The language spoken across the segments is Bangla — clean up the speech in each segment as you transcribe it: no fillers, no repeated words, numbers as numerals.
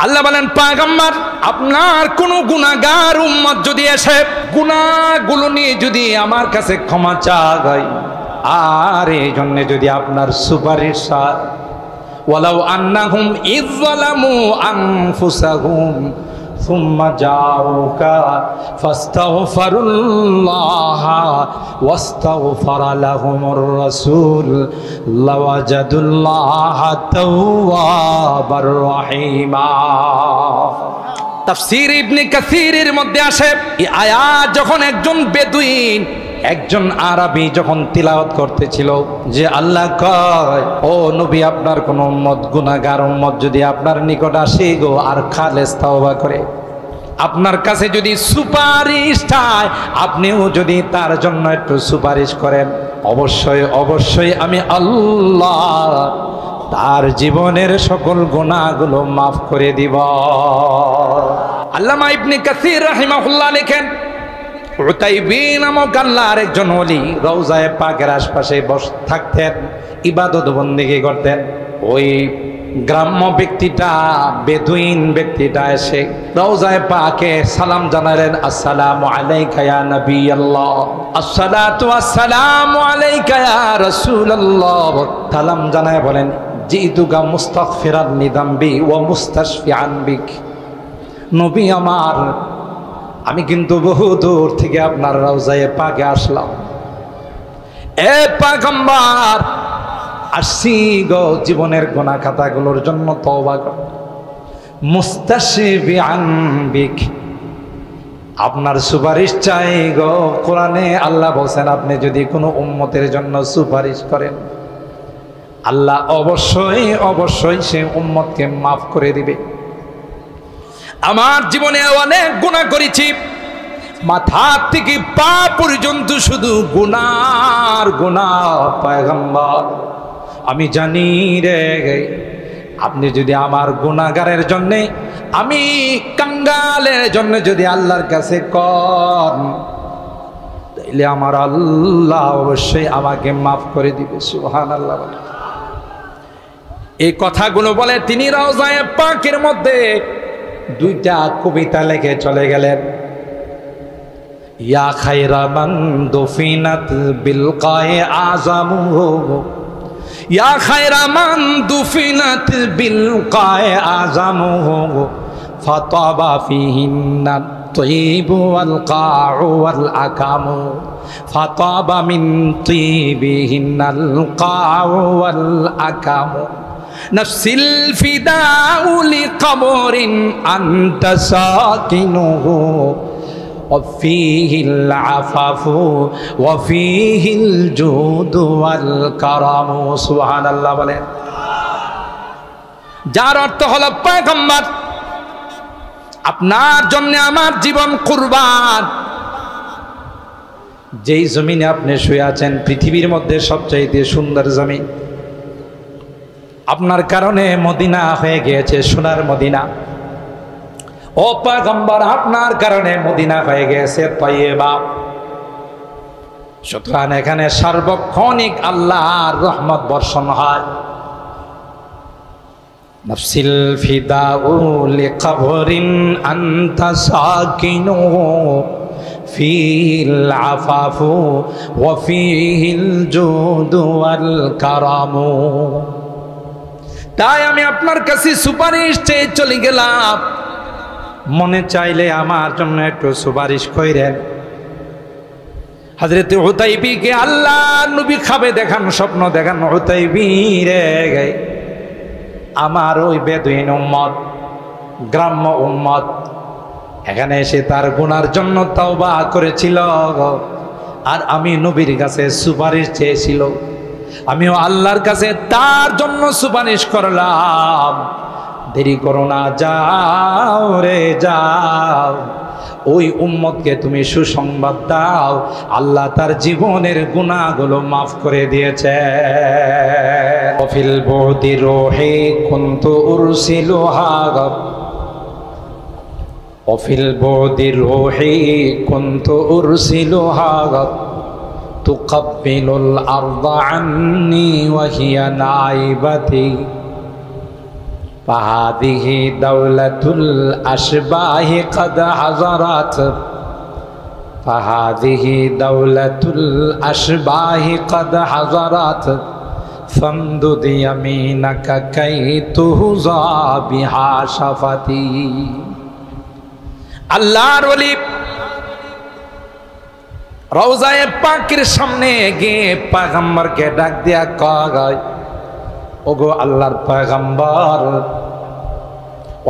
আল্লাহ বলেন, পয়গম্বর আপনার কোন গুনাহগার উম্মত যদি এসে গুনাহগুলো নিয়ে যদি আমার কাছে ক্ষমা চায়, আর এই জন্য যদি আপনার সুপারিশ চায়, ওয়ালাউ আন্নাহুম ইযলামু আনফুসাহুম সুম্মা জাউকা ফাস্তাগফিরুল্লাহ ওয়াস্তাগফারা লাহুমুর রাসূল লাওয়াজাদুল্লাহা তাওয়াবার রহিমা। তাফসীর ইবনে কাসীরের মধ্যে আসে, এই আয়াত যখন একজন বেদুইন, একজন আরবি যখন তিলাওয়াত করতেছিল, যে আল্লাহ কয়, ও নবী আপনার কোন উম্মত গুনাহগার উম্মত যদি আপনার নিকট আসে গো আর খালেস তাওবা করে, আপনার কাছে যদি সুপারিশ চায়, আপনিও যদি তার জন্য একটু সুপারিশ করেন, অবশ্যই অবশ্যই আমি আল্লাহ তার জীবনের সকল গুনাহগুলো মাফ করে দিব। আল্লামা ইবনে কাসীর রাহিমাহুল্লাহ লেখেন, উতাইবী নামক আল্লাহর একজন ওলি রওজায়ে পাকের আশপাশে বসে থাকতেন, ইবাদত বন্দেগী করতেন। ওই গ্রাম্য ব্যক্তিটা, বেদুইন ব্যক্তিটা এসে রওজায়ে পাকে সালাম জানালেন, আসসালামু আলাইকা ইয়া নবী আল্লাহ, আসসালাতু ওয়াসসালামু আলাইকা ইয়া রাসূলুল্লাহ। সালাম জানায় বলেন, জিতুকা মুস্তাগফিরান লিযামবি ওয়া মুস্তাশফিআন বিক। নবী আমার, আমি কিন্তু বহু দূর থেকে আপনার রওজায়ে পাকে আসলাম, এ পয়গম্বর আসছি গো জীবনের গুনাহ খাতাগুলোর জন্য তওবা কর, মুস্তাশফিআন বিক, আপনার সুপারিশ চাই গো। কোরআনে আল্লাহ বলেন, আপনি যদি কোনো উম্মতের জন্য সুপারিশ করেন, আল্লাহ অবশ্যই অবশ্যই সে উম্মতকে মাফ করে দিবে। আমার জীবনে অনেক গুনাহ করেছি, মাথা থেকে পা পর্যন্ত শুধু গুনার গুনাহ। পয়গম্বর আমি জানি রে, আপনি যদি আমার গুনাহগারের জন্য, আমি কাঙ্গালের জন্য যদি আল্লাহর কাছে কন, তাইলে আমার আল্লাহ অবশ্যই আমাকে মাফ করে দিবে। সুবহানাল্লাহ। এই কথাগুলো বলে তিনি রওজায়ে পাকের মধ্যে দুইটা কবিতা লিখে চলে গেলেন। ইয়া খায়রা মান দুফিনাত বিল কায়ে আযামুহু, ইয়া খায়রা মান দুফিনাত বিল কায়ে আযামুহু, ফাতাবা ফিহিন্না তয়িবু ওয়াল কাউ ওয়াল আকামু, ফাতাবা মিন তয়িবিহিন্নাল কাউ ওয়াল আকামু, নফসিল ফিদাউ লিকবরিন আনতা সাকিনুহু, ওয়াফিহিল আফাফু ওয়াফিহিল জুদু ওয়াল কারামু। সুবহানাল্লাহ বলেন। যার অর্থ হলো, পয়গম্বর আপনার জন্য আমার জীবন কুরবান। যেই জমিনে আপনি শুয়ে আছেন, পৃথিবীর মধ্যে সবচাইতে সুন্দর জমিন, আপনার কারণে মদিনা হয়ে গিয়েছে সোনার মদিনা। ও পয়গম্বর, আপনার কারণে মদিনা হয়ে গেছে তয়্যেবা। সুতরাং এখানে সার্বক্ষণিক আল্লাহর রহমত বর্ষণ হয়। নফসিল ফিদাউ লিকবরিন আনতা সাকিনুহু, ফিল আফাফু ওয়া ফিহিল জুদু ওয়াল কারামু। তাই আমি আপনার কাছে সুপারিশ চেয়ে চলে গেলাম, মনে চাইলে আমার জন্য একটু সুপারিশ কইরেন। হযরত উতাইবীকে আল্লাহ নবী খাবে দেখান, স্বপ্ন দেখান। উতাইবী রে, আমার ওই বেদুইন উম্মত, গ্রাম্য উম্মত এখানে এসে তার গুনার জন্য তওবা করেছিল, আর আমি নবীর কাছে সুপারিশ চেয়েছিল, আমিও আল্লাহর কাছে তার জন্য সুপারিশ করলাম। দেরি করো না, যাও রে যাও, ওই উম্মতকে তুমি সুসংবাদ দাও, আল্লাহ তার জীবনের গুনাহগুলো মাফ করে দিয়েছে। ওয়াফিল বুদি রূহি কুনতু উরসিলুহা, ওয়াফিল বুদি রূহি কুনতু উরসিলুহা, তুকাব্বিলুল আরদা আন্নি ওয়া হিয়া নাইবাতি। ফাহাদিহি দাওলাতুল আশবাহি কদ হাজারাত ফাহাদিহি দাওলাতুল আশবাহি কদ হাজারাত ফামদুদ ইয়ামিনাকা কাই তুহযা বিহা শাফাতি। আল্লাহর ওলি রওজায়ে পাকের সামনে গিয়ে পয়গম্বরকে ডাক দিয়া কয়, ওগো আল্লাহর পয়গম্বর,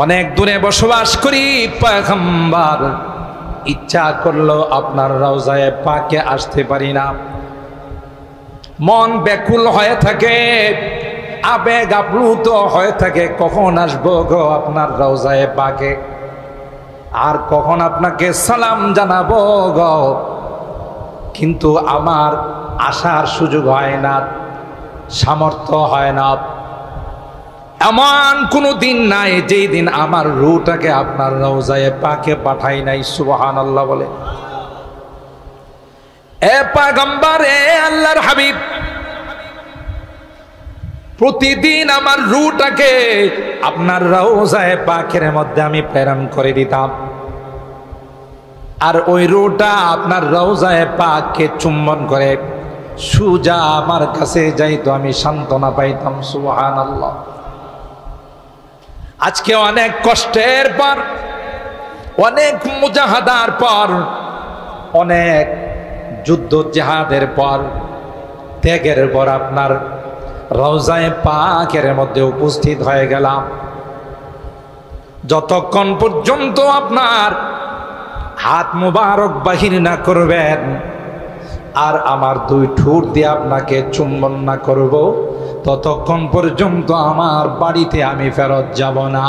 অনেক দূরে বসবাস করি পয়গম্বর, ইচ্ছা করলো আপনার রওজায়ে পাকে আসতে পারি না। মন ব্যাকুল হয়ে থাকে, আবেগ আপ্লুত হয়ে থাকে, কখন আসবো গো আপনার রওজায়ে পাকে, আর কখন আপনাকে সালাম জানাবো গো। কিন্তু আমার আসার সুযোগ হয় না, সামর্থ্য হয় না। এমন কোনো দিন নাই যেই দিন আমার রূহটাকে আপনার রওজায়ে পাকে পাঠাই নাই। সুবহানাল্লাহ বলে। এ পয়গম্বর, এ আল্লাহর হাবিব, প্রতিদিন আমার রূহটাকে আপনার রওজায়ে পাকের মধ্যে আমি প্রেরণ করে দিতাম, আর ওই রূহটা আপনার রওজায়ে পাককে চুম্বন করে সুজা আমার কাছে যাইতো, আমি সান্ত্বনা পাইতাম। সুবহানাল্লাহ। আজকে অনেক কষ্টের পর, অনেক মুজাহাদার পর, অনেক যুদ্ধ জিহাদের পর, ত্যাগের পর আপনার রওজায়ে পাকের মধ্যে উপস্থিত হয়ে গেলাম। যতক্ষণ পর্যন্ত আপনার হাত মুবারক বাহির না করবেন আর আমার দুই ঠোঁট দিয়ে আপনাকে চুম্বন না করব, ততক্ষণ পর্যন্ত আমার বাড়িতে আমি ফেরত যাব না।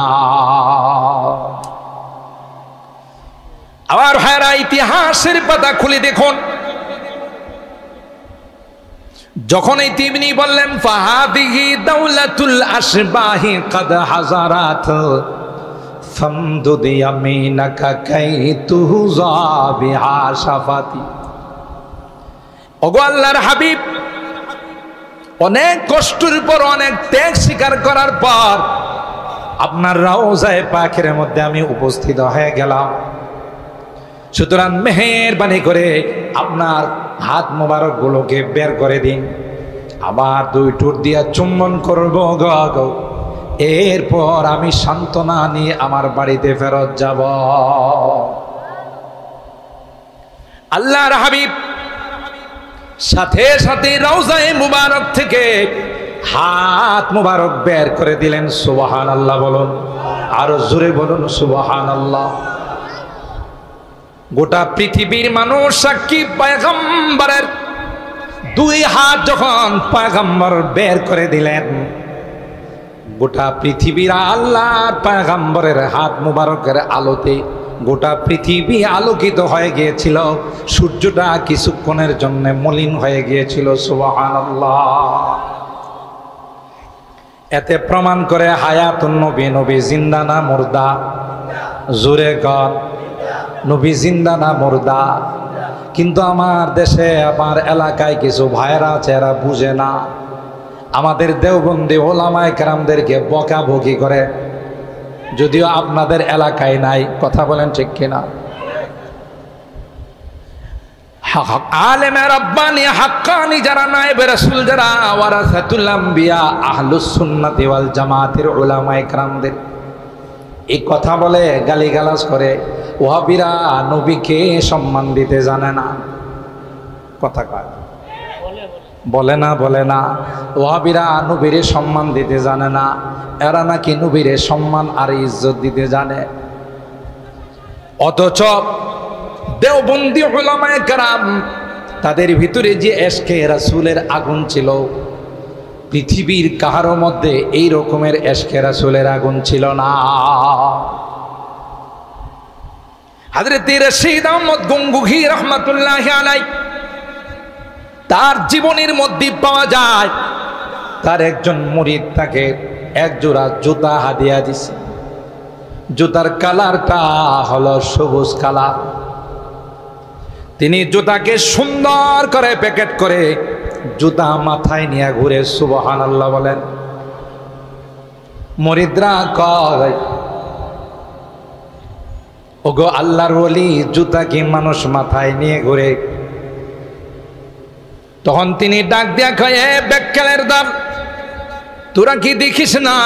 আবার হায়রা ইতিহাসের পাতা খুলে দেখুন, যখন এই তিবনি বললেন ফাহাদিহি দাওলাতুল আশবাহি কদ হাজারাত ফামদুদ ইয়ামিনাকা কাই তুহযা বিহা শাফাতি। ওগো আল্লাহর হাবিব, অনেক কষ্টের পর, অনেক ত্যাগ স্বীকার করার পর আপনার রওজায়ে পাকের মধ্যে আমি উপস্থিত হয়ে গেলাম। সুতরাং মেহেরবানি করে আপনার হাত মোবারক গুলোকে বের করে দিন, আমার দুই ঠোঁট দিয়া চুম্বন করবো গো, এরপর আমি সান্ত্বনা নিয়ে আমার বাড়িতে ফেরত যাব। আল্লাহর হাবিব সাথে সাথে রওজায়ে মুবারক থেকে হাত মুবারক বের করে দিলেন। সুবহানাল্লাহ বলুন, আরো জোরে বলুন সুবহানাল্লাহ। গোটা পৃথিবীর মানুষ সাক্ষী, পয়গম্বরের দুই হাত যখন পয়গম্বর বের করে দিলেন, গোটা পৃথিবীর আল্লাহর পয়গম্বরের হাত মুবারকের আলোতে গোটা পৃথিবী আলোকিত হয়ে গিয়েছিল। সূর্যটা কিছুক্ষণের জন্য মলিন হয়ে গিয়েছিল। সুবহানাল্লাহ। এতে প্রমাণ করে হায়াতুন নবী, নবী জিন্দা না মুর্দা? জোরে গণ, নবী জিন্দা না মুর্দা? কিন্তু আমার দেশে, আমার এলাকায় কিছু ভাইরা আছে, এরা বুঝে না। আমাদের দেওবন্দি ওলামায়ে কেরামদেরকে বকাবকি করে, যদিও আপনাদের এলাকায় নাই। কথা বলেন ঠিক কিনা? আলেমে রাব্বানি হাক্কানি যারা, নায়েবে রাসূল যারা, ওয়ারাসাতুল আম্বিয়া, আহলুস সুন্নাতি ওয়াল জামাতের উলামায়ে কেরামদের এই কথা বলে গালিগালাজ করে। ওয়াহাবিরা নবীকে সম্মান দিতে জানে না। কথা কয়, বলে না, বলে না। ওয়াহাবিরা নবীরে সম্মান দিতে জানে না, এরা নাকি নবীরে সম্মান আর ইজ্জত দিতে জানে। অথচ দেওবন্দি উলামায়ে কেরাম, তাদের ভিতরে যে এশকে রাসূলের আগুন ছিল, পৃথিবীর কাহারো মধ্যে এই রকমের এশকে রাসূলের আগুন ছিল না। হযরত রশিদ আহমদ গঙ্গুহি রাহমাতুল্লাহি আলাইহি, তার জীবনের মধ্যে পাওয়া যায় তার একজন মুরিদ তাকে এক জোড়া জুতা হাদিয়া দিছে। জুতার কালারটা হলো সবুজ কালার। তিনি জুতাকে সুন্দর করে প্যাকেট করে জুতা মাথায় নিয়ে ঘুরে। সুবহানাল্লাহ বলেন। মুরিদরা কয় ওগো আল্লাহর ওলি, জুতা কি মানুষ মাথায় নিয়ে ঘুরে? তখন তিনি ডাক দিয়া কয়, এ বেক্কেলের দল, তোরা কি দেখিস না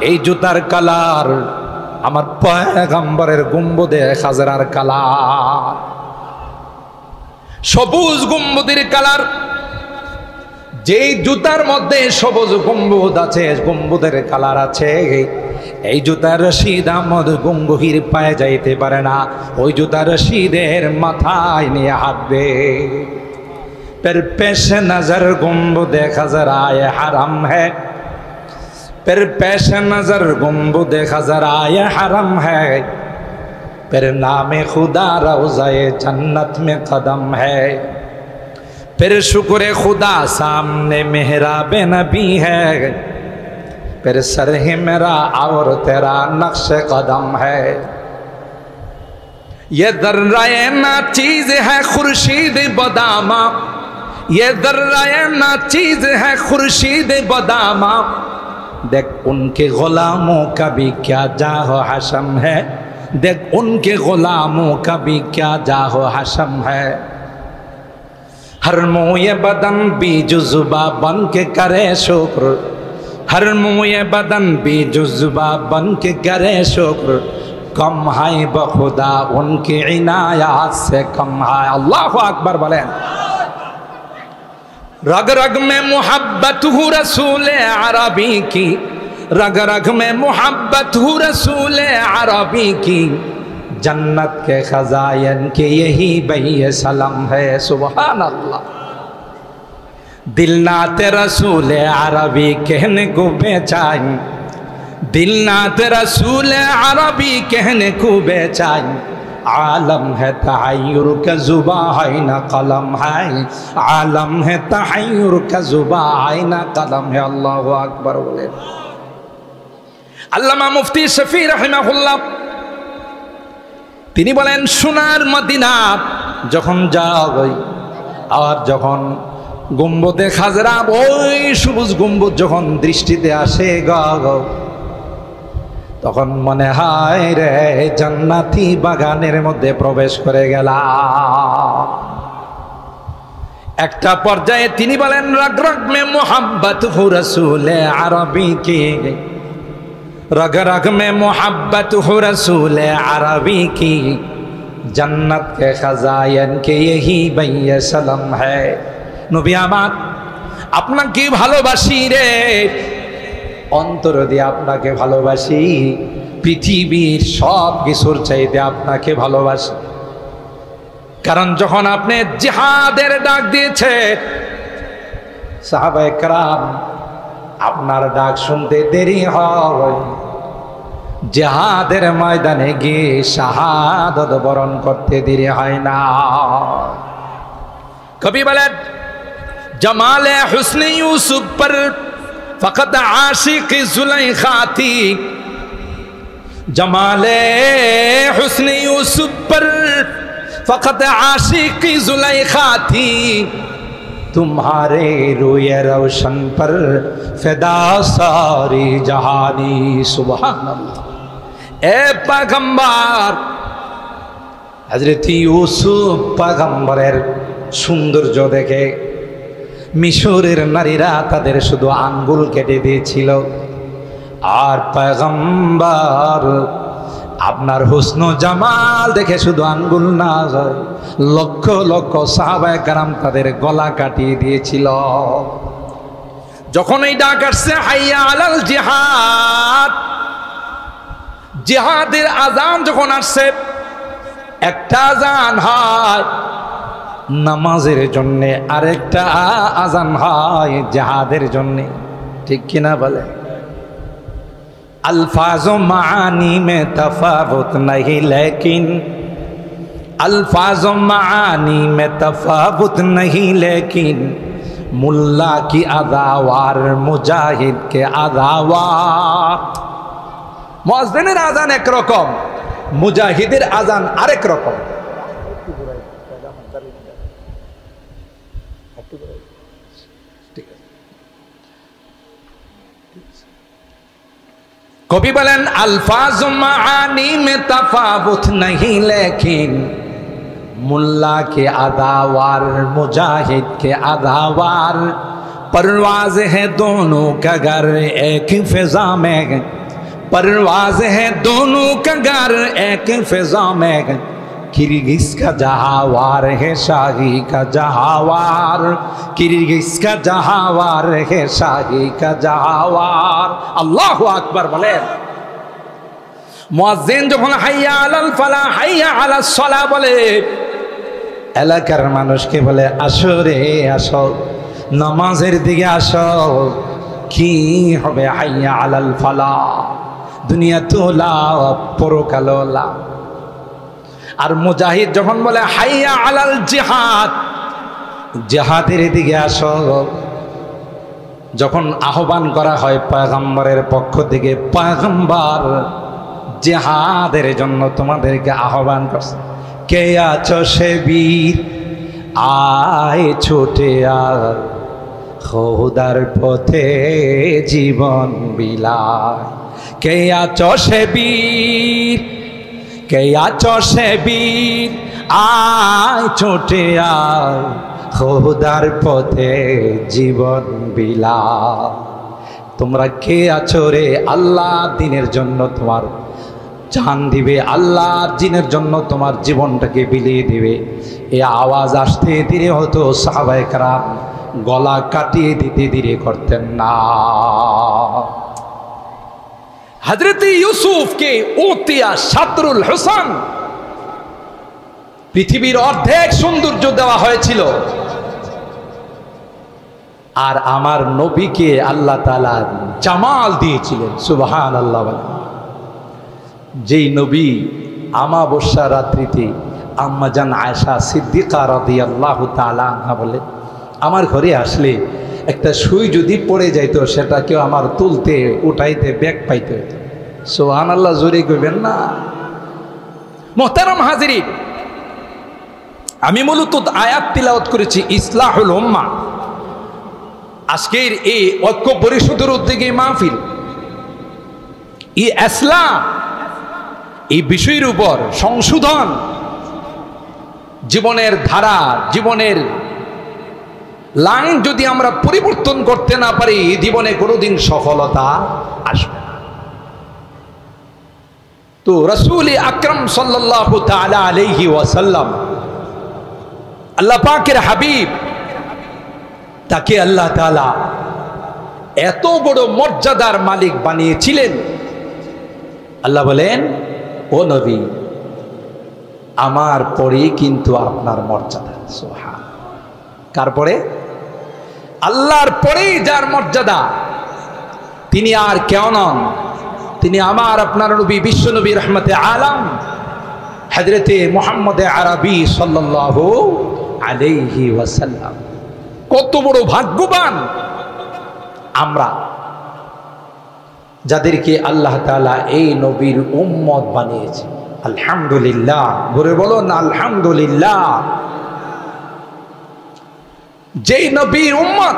এই জুতার কালার আমার পয়গম্বরের গুম্বদে খাজরার কালার, সবুজ গম্বুদের কালার। যেই জুতার মধ্যে সবুজ গম্বুদ আছে, গম্বুদের কালার আছে, এই জুতার রশিদ আহমদ গঙ্গোহীর পায়ে যাইতে পারে না, ওই জুতার রশিদের মাথায় নিয়ে হাঁটবে। पर पेश नजर गुम्बुदे खजराए हरम है, पर पेश नजर गुम्बुदे खजराए हरम है, पर नाम खुदा रोज़ाए जन्नत में कदम है, फिर शुक्र खुदा सामने मेहराब नबी है, फिर सर ही मेरा और तेरा नक्श कदम है। ये दर्राए ना चीज है खुर्शीद बदामा, ये दर्राए ना चीज है खुर्शीद बदामा, देख उनके गुलामों का भी क्या जाहो हशम है, देख उनके गुलामों का भी क्या जाहो हशम है। हर मोए बदन भी जुज़्बा बन के करे शुक्र, हर मोए बदन भी जुज़्बा बन के करे शुक्र, कम है बखुदा उनकी इनायत से कम है। अल्लाह अकबर बोले। रग रग में मोहब्बत हूँ रसूल अरबी की, रग रग में मोहब्बत हूँ रसूल अरबी की, जन्नत के खजायन के यही बही सलम है। सुभान अल्लाह। दिल नाते रसूल अरबी कहने को बेचाई, दिल नाते रसूल अरबी कहने को बेचाई, आलम है तहय्युर का जुबा है ना कलम है, आलम है तहय्युर का जुबा है ना कलम है। अल्लाह अकबर बोले। আল্লামা মুফতি শফি রাহিমাহুল্লাহ তিনি বলেন, সোনার মদিনা যখন যাই আর যখন গম্বুদে খাজরা, ওই সবুজ গম্বুদ যখন দৃষ্টিতে আসে গো, তখন মনে হয় রে জান্নাতি বাগানের মধ্যে প্রবেশ করে গেলাম। একটা পর্যায়ে তিনি বলেন, রগ রগ মে মোহাব্বত হু রসুল আরবি কি, रग रग में मोहब्बत हो रसूल अरबी की, जन्नत के खजायन के यही बही सलम है। नबी आमार আপনাকে ভালোবাসি রে, অন্তর দিয়ে আপনাকে ভালোবাসি, পৃথিবীর সব কিছুর চাইতে আপনাকে ভালোবাসি। কারণ যখন আপনি জিহাদের ডাক দিয়েছে, সাহাবায়ে কেরাম আপনার ডাক শুনতে দেরি হয়, জিহাদের ময়দানে গিয়ে শাহাদত বরণ করতে দেরি হয় না। কবি বলেন, জমালে হুসনে ইউসুফ पर फकत आशिक जुलैखा थी, जमाले हुस्न यूसुफ पर फकत आशिक जुलैखा थी, तुम्हारे रूए रोशन पर फिदा सारी जहानी। सुभान अल्लाह। ए पैगंबर, हजरत यूसुफ पैगंबरेर सौंदर्य देखे মিশরের নারীরা তাদের শুধু আঙ্গুল কেটে দিয়েছিল, আর পয়গম্বর আপনার হুসন জামাল দেখে শুধু আঙ্গুল না, লক্ষ লক্ষ সাহাবায়ে কেরাম তাদের গলা কাটিয়ে দিয়েছিল। যখন এই ডাক আসছে হাইয়া আলাল জিহাদ, জিহাদের আজান যখন আসছে, একটা আজান হয় নামাজের জন্য, আরেকটা আজান হয় জিহাদের জন্য, ঠিক কিনা বলে? अल्फाज़ो मानी में तफावुत नहीं, लेकिन अल्फाज़ो मानी में तफावुत नहीं, लेकिन मुल्ला की अदावार मुजाहिद के अदावार। मुअज्जिনের আজান একরকম, মুজাহিদের আজান আরেক রকম। कवि बोलें अल्फाज मानी में तफावुत नहीं लेकिन मुल्ला के अदावार मुजाहिद के अदावार परवाज है दोनों का घर एक फिजा में परवाज है दोनों का घर एक फिजा में किर्गिज का जहावार है शाही का जहावार किर्गिज का जहावार है शाही का जहावार अल्लाहु আকবার বলেন মুয়াজ্জিন যখন হাইয়া আলাল ফালাহ হাইয়া আলাস সালাহ বলে এলাকার মানুষকে বলে আসো রে আসো নামাজের দিকে আসো কি হবে হাইয়া আলাল ফালাহ দুনিয়া তো লাভ পরকাল লাভ আর মুজাহিদ যখন বলে হাইয়া আলাল জিহাদ জিহাদের দিকে আসো যখন আহ্বান করা হয় পয়গম্বরের পক্ষ থেকে পয়গম্বর জিহাদের জন্য তোমাদেরকে আহ্বান করছে কে আছো সে বীর আয় ছুটে আর খোদার পথে জীবন বিলায় কে আছো সে বীর কে আছো সে বীর আয় ছুটে আয় খোদার পথে জীবন বিলায় তোমরা কে আছো রে আল্লাহ দিনের জন্য তোমার জান দিবে আল্লাহর দিনের জন্য তোমার জীবনটাকে বিলিয়ে দিবে এই আওয়াজ আসতে ধীরে হতো সাহাবায়ে কেরাম গলা কাটিয়ে দিতে ধীরে করতেন না হযরত ইউসুফকে উতিয়া শাতরুল হুসান পৃথিবীর অর্ধেক সৌন্দর্য দেওয়া হয়েছিল আর আমার নবীকে আল্লাহ তাআলা জামাল দিয়েছিলেন সুবহানাল্লাহ বলেন যেই নবী আমাবস্যা রাত্রিতে আম্মাজান আয়েশা সিদ্দিকা রাদিয়াল্লাহু তাআলা আনহা বলে আমার ঘরে আসলে একটা সুই যদি পড়ে যাইতো সেটা কেউ আমার তুলতে উঠাইতে ব্যাগ পাইতে হতো সুবহানাল্লাহ জোরে কইবেন না মুহতারাম হাজিরিন আমি মূলত আয়াত তিলাওয়াত করেছি ইসলাহুল উম্মাহ আজকের এই ঐক্য পরিষদের উদ্যোগে মাহফিল এই ইসলাম এই বিষয়ের উপর সংশোধন জীবনের ধারা জীবনের লাইন যদি আমরা পরিবর্তন করতে না পারি জীবনে কোনোদিন সফলতা আসবে না তো রাসূল আকরাম সাল্লাল্লাহু তাআলা আলাইহি ওয়াসাল্লাম আল্লাহ পাকের হাবিব তাকে আল্লাহ তাআলা এত বড় মর্যাদার মালিক বানিয়েছিলেন আল্লাহ বলেন ও নবী আমার পরে কিন্তু আপনার মর্যাদা সুবহান কার পরে আল্লাহর পরেই যার মর্যাদা তিনি আর কেউ নন তিনি আমার আপনার নবী বিশ্ব নবী রহমতে আলম হযরতে মুহাম্মদ আরবি সাল্লাল্লাহু আলাইহি ওয়াসাল্লাম কত বড় ভাগ্যবান আমরা যাদেরকে আল্লাহ তাআলা এই নবীর উম্মত বানিয়েছে আলহামদুলিল্লাহ বলে বলুন আলহামদুলিল্লাহ যেই নবীর উম্মত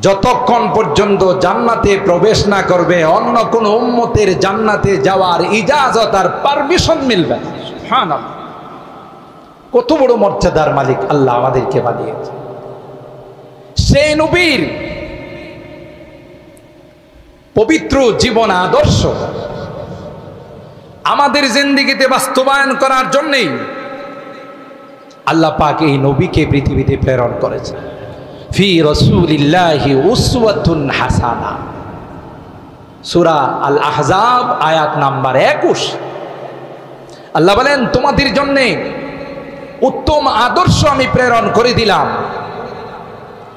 যতক্ষণ পর্যন্ত জান্নাতে প্রবেশ না করবে অন্য কোন উম্মতের জান্নাতে যাওয়ার ইজাজত আর পারমিশন মিলবে না সুবহানাল্লাহ কত বড় মর্যাদার মালিক আল্লাহ আমাদেরকে বানিয়েছে সেই নবীর পবিত্র জীবন আদর্শ আমাদের জিন্দেগিতে বাস্তবায়ন করার জন্যই আল্লাহ পাক এই নবীকে পৃথিবীতে প্রেরণ করেছেন ফি রাসূলিল্লাহি উসওয়াতুন হাসানা সূরা আল আহজাব আয়াত নাম্বার 21 আল্লাহ বলেন তোমাদের জন্য উত্তম আদর্শ আমি প্রেরণ করে দিলাম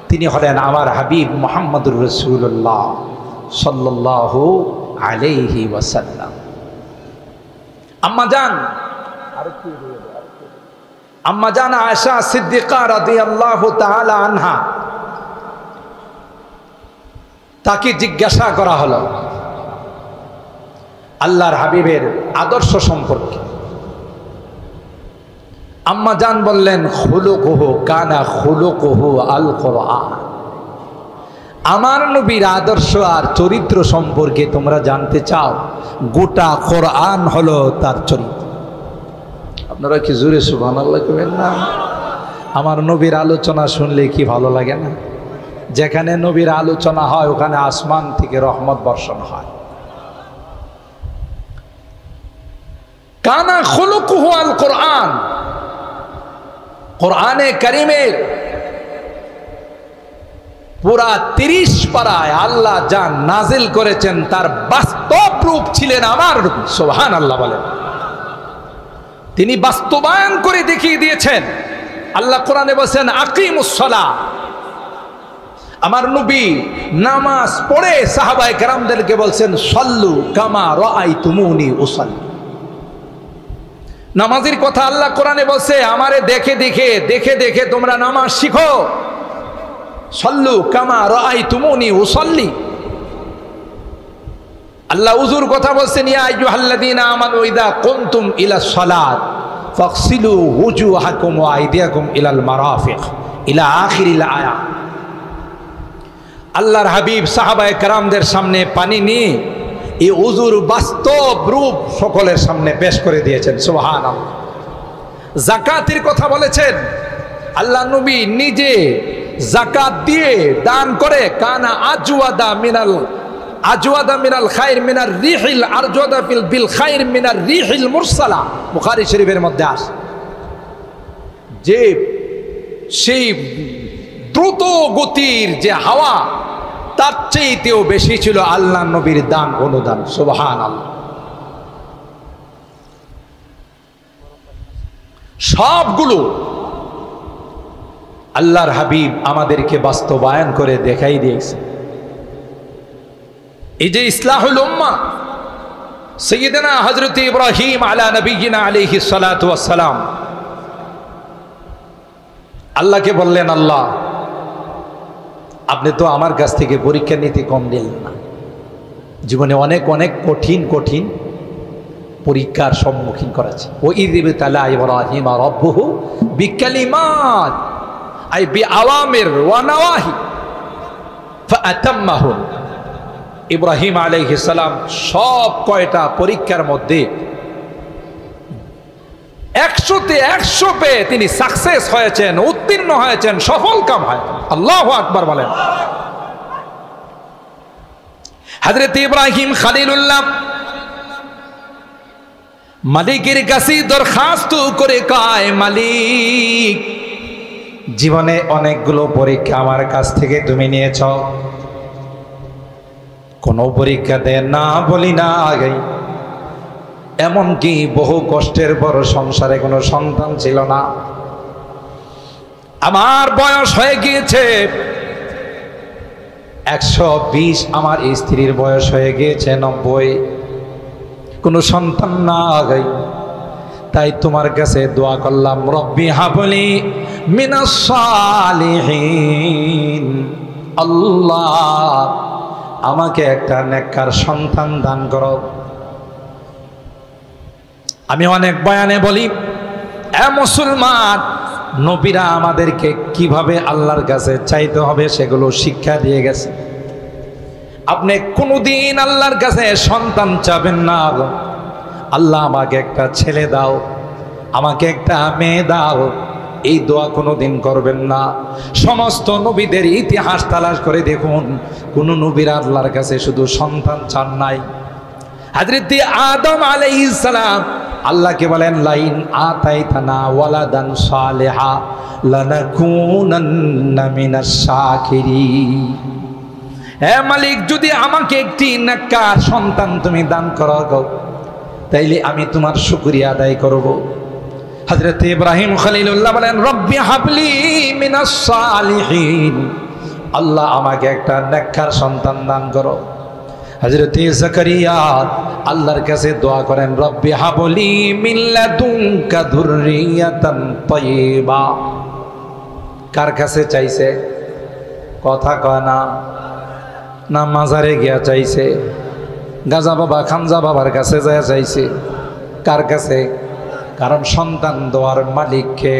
তিনি হলেন আমার হাবিব মুহাম্মদুর রাসূলুল্লাহ সাল্লাল্লাহু আলাইহি ওয়াসাল্লাম আম্মা জান আয়েশা সিদ্দিকা রাদিয়াল্লাহু তাআলা আনহা তাকে জিজ্ঞাসা করা হলো আল্লাহর হাবিবের আদর্শ সম্পর্কে আম্মা জান বললেন খুলুকুহু কানা খুলুকুহু আল কোরআন আমার নবীর আদর্শ আর চরিত্র সম্পর্কে তোমরা জানতে চাও, গোটা কোরআন হলো তার চরিত্র। আপনারা কি জোরে সুবহানাল্লাহ কইবেন না? আমার নবীর আলোচনা শুনলে কি ভালো লাগে না? যেখানে নবীর আলোচনা হয় ওখানে আসমান থেকে রহমত বর্ষণ হয়। কানা খুলুকুহু আল কোরআন, কোরআনে কারীমের পুরা 30 পারায় আল্লাহ যা নাজিল করেছেন তার বাস্তব রূপ ছিলেন আমার নবী। সুবহানাল্লাহ বলেন। তিনি বাস্তবায়ন করে দেখিয়ে দিয়েছেন। আল্লাহ কোরআনে বলেন আকিমুস সালাহ। আমার নবী নামাজ পড়ে সাহাবায়ে কেরামদেরকে বলছেন সাল্লু কামা রাআইতুমুনি উসাল্লি। নামাজের কথা আল্লাহ কোরআনে বলছে আমারে দেখে দেখে দেখে দেখে তোমরা নামাজ শিখো। সাল্লু কামা রাআইতুমুনি উসাল্লি। আল্লাহ উযুর কথা বলছেন ইয়া আইয়ুহাল্লাযীনা আমানু ইযা কুনতুম ইলাস সালাত ফাগসিলু ওয়ুজুহাকুম ওয়া আইদিয়াকুম ইলাল মারাফিক ইলা আখিরিল আয়া। আল্লাহর হাবিব সাহাবায়ে কেরামদের সামনে পানি নিয়ে এই উযুর বাস্তব রূপ সকলের সামনে পেশ করে দিয়েছেন। সুবহানাল্লাহ। যাকাতের কথা বলেছেন, আল্লাহ নবী নিজে যাকাত দিয়ে দান করে কানা আজওয়াদা মিনাল খায়র মিনার রিহিল আরজাদা বিল খায়র মিনার রিহিল মুরসালা। বুখারী শরীফের মধ্যে আসে যে সেই দ্রুত গতির যে হাওয়া তার চেয়েতেও বেশি ছিল আল্লাহ নবীর দান অনুদান। সুবহানাল্লাহ। সবগুলো আল্লাহর হাবিব আমাদেরকে বাস্তবায়ন করে দেখাই দিয়েছে। এই যে ইসলাহুল উম্মাহ সাইয়্যিদানা হযরত ইব্রাহিম আলা নবিয়িনা আলাইহিস সালাতু ওয়াস সালাম আল্লাহকে বললেন, আল্লাহ আপনি তো আমার কাছ থেকে পরীক্ষা নিতে কম দিলেন না। জীবনে অনেক অনেক কঠিন কঠিন পরীক্ষার সম্মুখীন করেছে। ও ইয ইবতালা ইব্রাহিম রাব্বুহু বিকালিমাত আই বিআওয়ামির ওয়া নাওয়াহি ফাআতাম্মাহুন। ইব্রাহিম আলাইহিস সালাম সব কয়টা পরীক্ষার মধ্যে 100তে 100 পেয়ে তিনি সাকসেস হয়েছেন, উত্তীর্ণ হয়েছেন, সফল কাম হয়েছেন। আল্লাহু আকবার বলেন। হযরত ইব্রাহিম খলিলুল্লাহ মালিকের কাছে দরখাস্ত করে কয়, মালিক জীবনে অনেকগুলো পরীক্ষা আমার কাছ থেকে তুমি নিয়েছ, কোনো পরীক্ষাতে না বলি না আগে। এমনকি বহু কষ্টের পর সংসারে কোনো সন্তান ছিল না, আমার বয়স হয়ে গিয়েছে 120, আমার স্ত্রীর বয়স হয়ে গিয়েছে 90, কোনো সন্তান না আগে। তাই তোমার কাছে দোয়া করলাম, রব্বি হাবলি মিনাস সালিহিন, আল্লাহ আমাকে একটা নেককার সন্তান দান করো। আমি অনেক বয়ানে বলি, এ মুসলমান, নবীরা আমাদেরকে কিভাবে আল্লাহর কাছে চাইতে হবে সেগুলো শিক্ষা দিয়ে গেছে। আপনি কোনোদিন আল্লাহর কাছে সন্তান চাবেন না, আল্লাহ আমাকে একটা ছেলে দাও, আমাকে একটা মেয়ে দাও, এই দোয়া কোনোদিন করবেন না। সমস্ত নবীদের ইতিহাস তালাশ করে দেখুন, কোন নবীরা আল্লাহর কাছে শুধু সন্তান চান নাই। হযরত আদম আলাইহিস সালাম আল্লাহকে বলেন, লাইন আতাইতানা ওয়ালাদান সালিহা লানাকুনান্না মিনাশ শাকিরিন। হে মালিক, যদি আমাকে একটি নেককার সন্তান তুমি দান করো তাইলে আমি তোমার শুকরিয়া আদায় করব। হযরত ইব্রাহিম খলিলুল্লাহ বলেন, রব্বি হাবলি মিনাস সালিহিন, আল্লাহ আমাকে একটা নেককার সন্তান দান করো। হযরত জাকারিয়া আল্লাহর কাছে দোয়া করেন, রব্বি হাবলি মিন লাদুনকা যুররিয়াতান তাইয়্যিবা। কার কাছে চাইছে? কথা কয় না, না মাজারে গিয়া চাইছে, গাজা বাবা খানজা বাবার কাছে যায় চাইছে? কার কাছে? কারণ সন্তান দেওয়ার মালিক কে?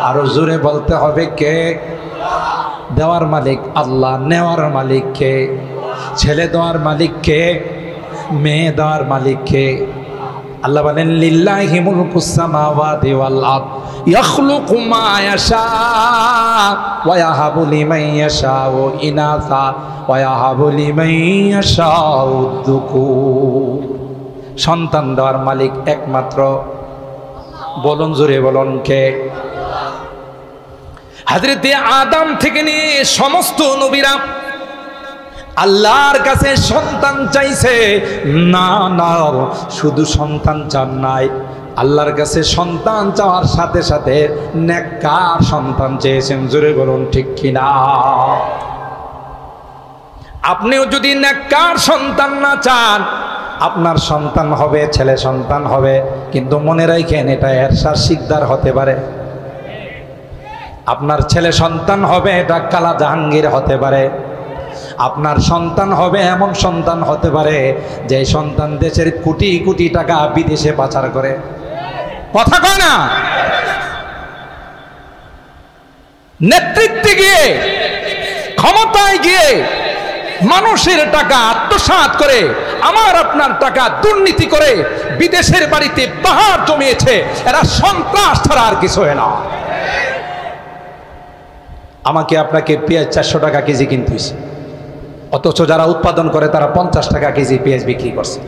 আরো জোরে বলতে হবে কে? দেওয়ার মালিক আল্লাহ, নেওয়ার মালিক কে? ছেলে দেওয়ার মালিক কে? মেয়ে দেওয়ার মালিক কে? আল্লাহ বলেন লিল্লাহি মুলকুস সামাওয়াতি ওয়াল আরদ ইয়াখলুকু মা ইয়াশা ওয়া ইয়াহাবু লিমান ইয়াশাউ ইনাসা ওয়া ইয়াহাবু লিমান ইয়াশাউ যুকুর। সন্তান দেওয়ার মালিক একমাত্র, বলুন জোরে বলুন কে? হযরতে আদম থেকে নিয়ে সমস্ত নবীরা আল্লাহর কাছে সন্তান চাইছে। না না, শুধু সন্তান চান নাই, আল্লাহর কাছে সন্তান চাওয়ার সাথে সাথে নেককার সন্তান চেয়েছেন। জোরে বলুন ঠিক কিনা? আপনিও যদি নেককার সন্তান না চান, আপনার সন্তান হবে ছেলে সন্তান হবে, কিন্তু মনে রাখেন এটা এরশাদ শিকদার হতে পারে। আপনার ছেলে সন্তান হবে এটা কালা জাহাঙ্গীর হতে পারে। আপনার সন্তান হবে এমন সন্তান হতে পারে যে সন্তান দেশের কোটি কোটি টাকা বিদেশে পাচার করে। কথা কয় না? নেতৃত্বে গিয়ে, ক্ষমতায় গিয়ে মানুষের টাকা আত্মসাৎ করে, আমার আপনার টাকা দুর্নীতি করে বিদেশের বাড়িতে পাহাড় জমিয়েছে। এরা সন্ত্রাস ছাড়া আর কিছু হয় না। আমাকে আপনাকে পেঁয়াজ 400 টাকা কেজি কিনতে হয়েছে, অথচ যারা উৎপাদন করে তারা 50 টাকা কেজি পেঁয়াজ বিক্রি করছে।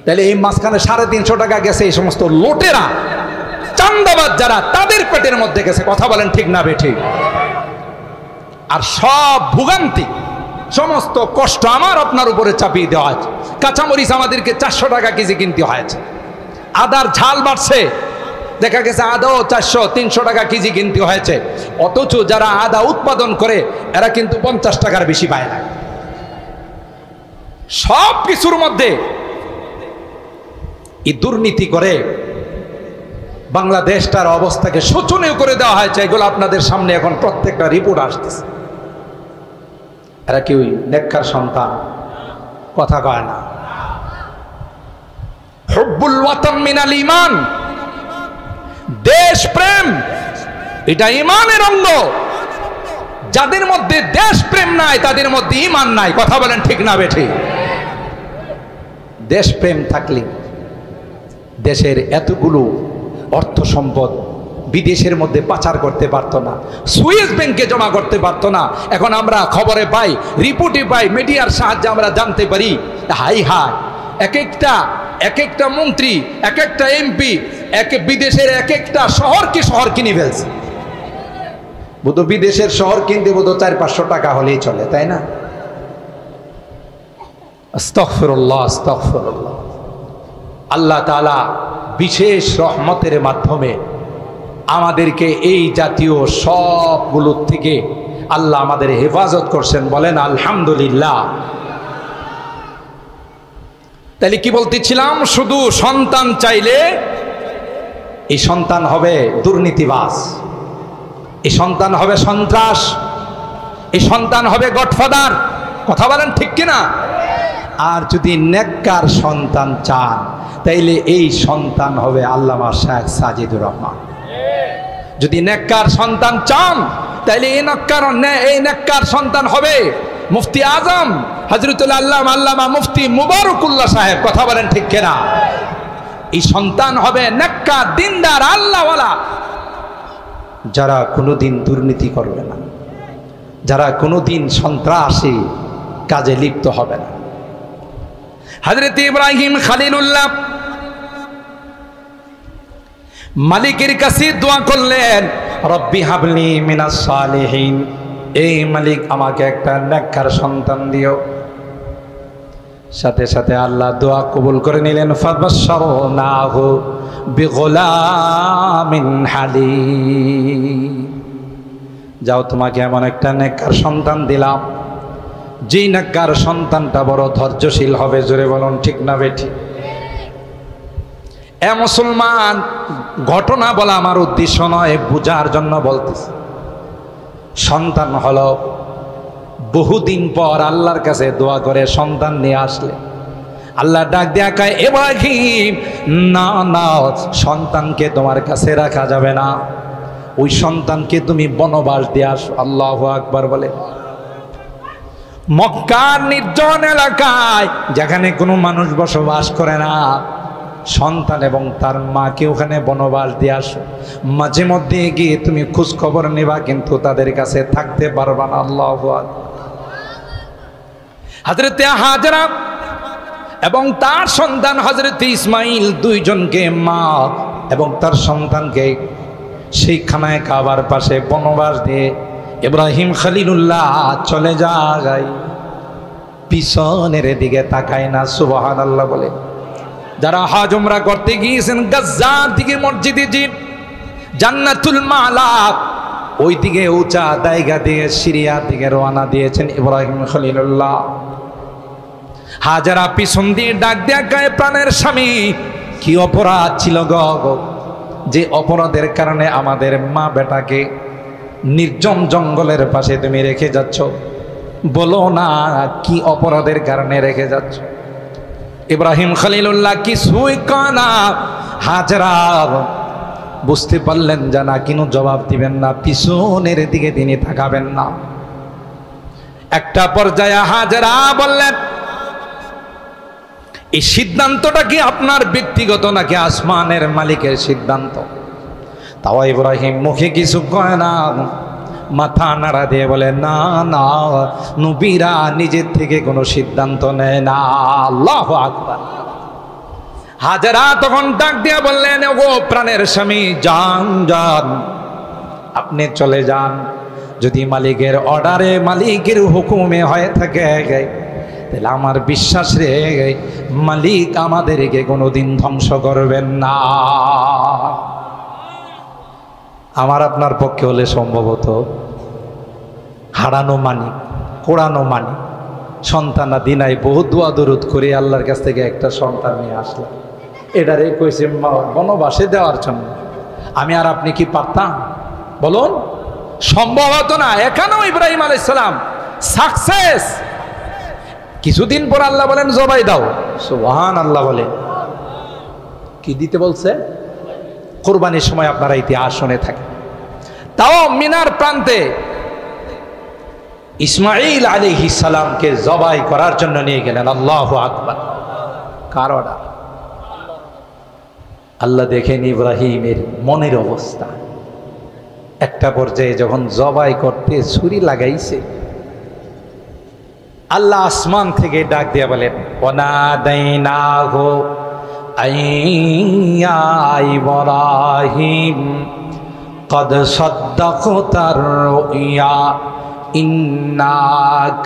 তাহলে এই মাঝখানে 350 টাকা গেছে এই সমস্ত লোটেরা, চান্দাবাজ যারা, তাদের পেটের মধ্যে গেছে। কথা বলেন ঠিক না বেঠিক? আর সব ভোগান্তি, সমস্ত কষ্ট আমার আপনার উপরে চাপিয়ে দেওয়া হয়েছে। কাঁচামরিচ আমাদেরকে 400 টাকা কেজি কিনতে হয়েছে। আদার ঝাল বাড়ছে, দেখা গেছে আদাও 400-300 টাকা কেজি কিনতে হয়েছে। অথচ যারা আদা উৎপাদন করে এরা কিন্তু 50 টাকার বেশি পায় না। সব কিছুর মধ্যে এই দুর্নীতি করে বাংলাদেশটার অবস্থাকে শোচনীয় করে দেওয়া হয়েছে। এগুলো আপনাদের সামনে এখন প্রত্যেকটা রিপোর্ট আসতেছে। এরা কি ওই নেককার সন্তান? কথা কয় না। হুব্বুল ওয়াতান মিনাল ঈমান, দেশ প্রেম এটা ঈমানের অঙ্গ। যাদের মধ্যে দেশ প্রেম নাই তাদের মধ্যে ঈমান নাই। কথা বলেন ঠিক না বেঠিক? দেশ প্রেম থাকলে দেশের এতগুলো অর্থ সম্পদ বিদেশের মধ্যে পাচার করতে পারতো না, সুয়েজ ব্যাংকে জমা করতে পারতো না। এখন আমরা খবরে পাই, রিপোর্টে পাই, মিডিয়ার সাহায্যে আমরা জানতে পারি, হাই হাই এক একটা মন্ত্রী, এক একটা এমপি, বিদেশের এক একটা শহর কিনে ফেলছে। বোধ বিদেশের শহর কিনতে বোধ 400-500 টাকা হলেই চলে, তাই না? আস্তাগফিরুল্লাহ, আস্তাগফিরুল্লাহ। আল্লাহ তাআলা বিশেষ রহমতের মাধ্যমে আমাদেরকে এই জাতীয় সবগুলোর থেকে আল্লাহ আমাদের হেফাজত করছেন। বলেন আলহামদুলিল্লাহ। তাহলে কি বলতেছিলাম? শুধু সন্তান চাইলে এই সন্তান হবে দুর্নীতিবাজ, এই সন্তান হবে সন্ত্রাস, এই সন্তান হবে গডফাদার। কথা বলেন ঠিক কিনা? আর যদি নেককার সন্তান চান তাইলে এই সন্তান হবে আল্লামা শেখ সাজিদুর রহমান। যদি নেককার সন্তান চান তাইলে এই নেককার সন্তান হবে মুফতি আজম হযরতুল আল্লামা মুফতি মুবারকুল্লাহ সাহেব। কথা বলেন ঠিক কিনা? এই সন্তান হবে নেককার, দিনদার, আল্লাহওয়ালা, যারা কোনোদিন দুর্নীতি করবে না, যারা কোনোদিন সন্ত্রাসী কাজে লিপ্ত হবে না। হযরত ইব্রাহিম খলিলুল্লাহ মালিকের কাছে দোয়া করলেন, রব্বি হাবলি মিনাস সালিহিন, এই মালিক আমাকে একটা নেককার সন্তান দিও। সাথে সাথে আল্লাহ দোয়া কবুল করে নিলেন। ফাবাশশারনাহু বিগুলামিন হালিম, যাও তোমাকে এমন একটা নেককার সন্তান দিলাম, যেই নেককার সন্তানটা বড় ধৈর্যশীল হবে। জোরে বলুন ঠিক না বেঠিক? এ মুসলমান, ঘটনা বলা আমার উদ্দেশ্য নয়, বোঝার জন্য বলতেছি। সন্তান হলো বহুদিন পর আল্লাহর কাছে দোয়া করে সন্তান নিয়ে আসলে আল্লাহ ডাক দেয়া কয়, ইব্রাহিম না না, সন্তানকে তোমার কাছে রাখা যাবে না, ওই সন্তানকে তুমি বনবাস দিয়ে আসো। আল্লাহু আকবার বলে। মক্কার নির্জন এলাকায় যেখানে কোনো মানুষ বসবাস করে না, সন্তান এবং তার মাকে ওখানে বনবাস দিয়ে আসো। মাঝে মধ্যে গিয়ে তুমি খোঁজ খবর নেবা, কিন্তু তাদের কাছে থাকতে পারবা না। আল্লাহু আকবার। হযরতে হাজরা এবং তার সন্তান হযরতে ইসমাইল দুইজনকে, মা এবং তার সন্তানকে সেই খানায় কাবার পাশে বনবাস দিয়ে ইব্রাহিম খলিলুল্লাহ চলে যায়, পিছনের দিকে তাকায় না। সুবহানাল্লাহ বলে। যারা হজ উমরা করতে গিয়েছেন গাজ্জার দিকে মসজিদে জি জান্নাতুল মালা ওই দিকে উঁচা জায়গা দিয়ে সিরিয়ার দিকে রওনা দিয়েছেন ইব্রাহিম খলিলুল্লাহ। হাজারা পিছন দিয়ে ডাক দেয়া গায়ে, প্রাণের স্বামী কি অপরাধ ছিল গো, যে অপরাধের কারণে আমাদের মা বেটাকে নির্জন জঙ্গলের পাশে তুমি রেখে যাচ্ছ? বলো না, কি অপরাধের কারণে রেখে যাচ্ছ? ইব্রাহিম খলিলুল্লাহ কিছুই কয় না। হাজরা বুঝতে পারলেন যে না, কিনো জবাব দিবেন না, পিছনের দিকে তিনি তাকাবেন না। একটা পর্যায়ে হাজরা বললেন, এই সিদ্ধান্তটা কি আপনার ব্যক্তিগত নাকি আসমানের মালিকের সিদ্ধান্ত? তাও ইব্রাহিম মুখে কিছু কয় না, মাথা নাড়া দিয়ে বলে না না, নবীরা নিজের থেকে কোনো সিদ্ধান্ত নেয় না। আল্লাহু আকবার। হাজরা তখন ডাক দিয়া বললেন, ওগো প্রাণের স্বামী, যান যান, আপনি চলে যান। যদি মালিকের অর্ডারে, মালিকের হুকুমে হয়ে থাকে, তাহলে আমার বিশ্বাস রে, মালিক আমাদেরকে কোনোদিন ধ্বংস করবেন না। আমার আপনার পক্ষে হলে সম্ভবত হারানো মানি, কোড়ানো মানি, সন্তানাদি নাই, বহু দোয়া দরুদ করে আল্লাহর কাছ থেকে একটা সন্তান নিয়ে আসলাম, এটারে কইছে বনবাসে দেওয়ার জন্য। আমি আর আপনি কি পারতাম বলুন? সম্ভব হতো না। এখানেও ইব্রাহিম আলাইহিস সালাম সাকসেস। কিছুদিন পর আল্লাহ বলেন জবাই দাও। সুবহানাল্লাহ বলে। কি দিতে বলছে? কুরবানির সময় আপনারা ইতিহাস শুনে থাকেন। তাও মিনার প্রান্তে ইসমাঈল আলাইহিস সালামকে জবাই করার জন্য নিয়ে গেলেন। আল্লাহু আকবার। কার অর্ডার? আল্লাহ দেখেন ইব্রাহিমের মনের অবস্থা। একটা পর্যায়ে যখন জবাই করতে ছুরি লাগাইছে, আল্লাহ আসমান থেকে ডাক দিয়া বলেন, ওয়ানাদাইনাহু আইয়া ইব্রাহিম কদ সাদ্দাকতার রুইয়া ইন্না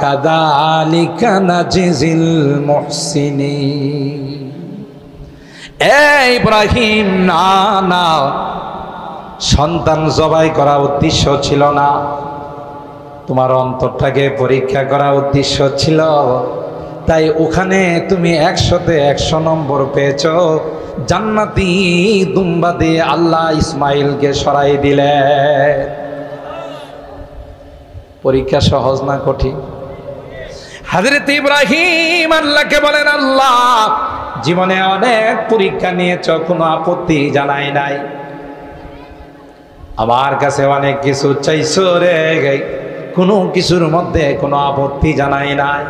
কাযালিকা নাজিল মুহসিনিন। এ ইব্রাহিম, না না, সন্তান জবাই করা উদ্দেশ্য ছিল না, তোমার অন্তরটাকে পরীক্ষা করা উদ্দেশ্য ছিল। তাই ওখানে তুমি 100তে 100 নম্বর পেয়েছ। জান্নাতি দুম্বা দিয়ে আল্লাহ ইসমাইলকে সরাই দিলে। পরীক্ষা সহজ না কঠিন? হযরত ইব্রাহিম আল্লাহকে বলেন, আল্লাহ জীবনে অনেক পরীক্ষা নিয়েছ, কোনো আপত্তি জানাই নাই, আমার কাছে অনেক কিছু চাইছো রে, কোনো কিছুর মধ্যে কোনো আপত্তি জানাই নাই।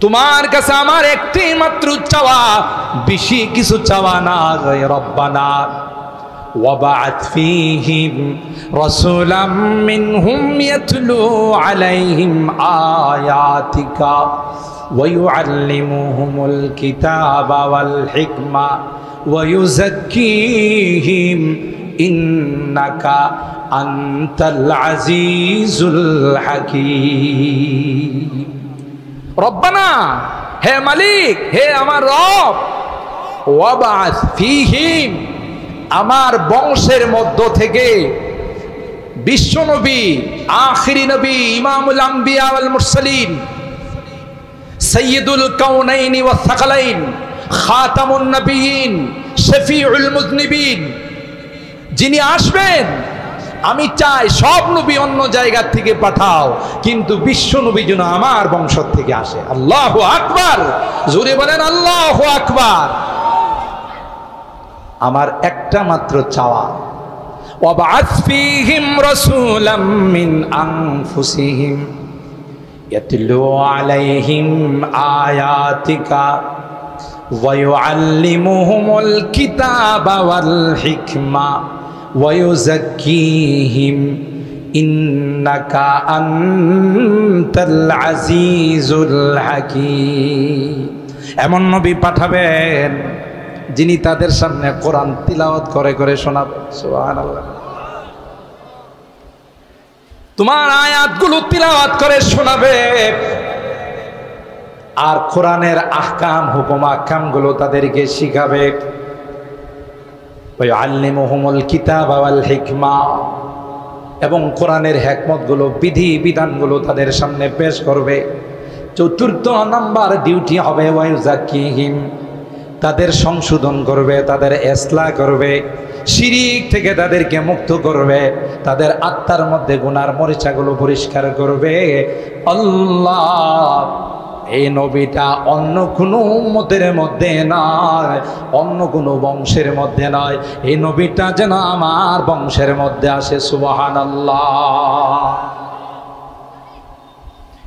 তোমার কাছে আমার একটি মাত্র চাওয়া, বেশি কিছু চাওয়া না। রব্বানা ওয়াবা'আথ ফীহিম রাসূলাম মিনহুম ইয়াতলু আলাইহিম আয়াতিকা ওয়া ইউআল্লিমুহুমুল কিতাবা ওয়াল হিকমা ওয়া ইউযাক্কিহিম ইন্নাকা আনতাল আজিজুল হাকীম। রব্বানা, হে মালিক, হে আমার রব, ওয়াবা'আথ ফীহিম, আমার বংশের মধ্য থেকে বিশ্বনবী, আখিরি নবী, ইমামুল আম্বিয়া ওয়াল মুরসালিন, সাইয়্যিদুল কাউনাইন ওয়াস সাকালাইন, খাতামুন নবিয়্যিন, শফিউল মুযনিবিন, যিনি আসবেন, আমি চাই সব নবী অন্য জায়গা থেকে পাঠাও, কিন্তু বিশ্ব নবী যেন আমার বংশ থেকে আসে। আল্লাহু আকবার। জোরে বলেন আল্লাহু আকবার। আমার একটা মাত্র চাওয়া, ওয়াবআথ ফীহিম রাসূলাম মিন আনফুসিহিম ইয়াতলু আলাইহিম আয়াতিকা ওয়া ইউআল্লিমুহুমুল কিতাবা ওয়াল হিকমা ওয়া ইউযাক্কিহিম ইন্নাকা আনতাল আজিজুল হাকীম। এমন নবী পাঠাবেন যিনি তাদের সামনে কোরআন তিলাওয়াত করে করে শোনাবেন। সুবহানাল্লাহ। তোমার আয়াতগুলো তিলাওয়াত করে শোনাবে আর কোরআনের আহকাম হুকুম আহকামগুলো তাদেরকে শিখাবে। ওয়া ইউআল্লিমুহুমুল কিতাবা ওয়াল হিকমা, এবং কোরআনের হিকমতগুলো বিধি বিধানগুলো তাদের সামনে পেশ করবে। চতুর্থ নাম্বার ডিউটি হবে ওয়া ইউযাক্কিহিম, তাদের সংশোধন করবে, তাদের ইসলাহ করবে, শিরিক থেকে তাদেরকে মুক্ত করবে, তাদের আত্মার মধ্যে গুনার মরিচাগুলো পরিষ্কার করবে। আল্লাহ, এই নবীটা অন্য কোনো উম্মতের মধ্যে নয়, অন্য কোনো বংশের মধ্যে নয়, এই নবীটা যেন আমার বংশের মধ্যে আসে। সুবহানাল্লাহ।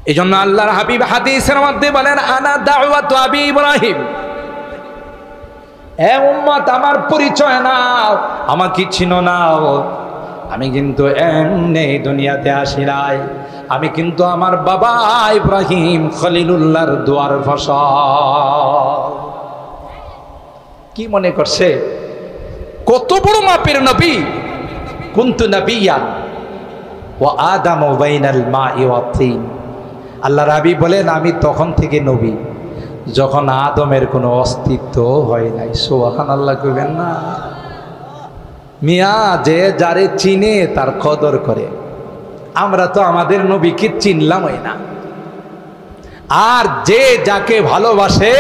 এই জন্য আল্লাহর হাবিব হাদিসের মধ্যে বলেন, আনা দাওয়াতু আবি ইব্রাহিম, এ উম্মত আমার পরিচয় নাও, আমাকে চিনো নাও। আমি কিন্তু এমনি দুনিয়াতে আসি নাই, আমি কিন্তু আমার বাবা ইব্রাহিম খলিলুল্লাহর দোয়ার ফসল। কি মনে করছে কত বড় মাপের নবী? কুনতু নাবিয়্যান ওয়া আদামু বাইনাল মাই ওয়াত তিন। আল্লাহর হাবিব বলেন, আমি তখন থেকে নবী যখন আদমের কোনো অস্তিত্ব হয় নাই। সুবহানাল্লাহ কইবেন না? মিয়া, যে যারে চিনে তার কদর করে। আমরা তো আমাদের নবীকে চিনলামই না। আর যে যাকে ভালোবাসে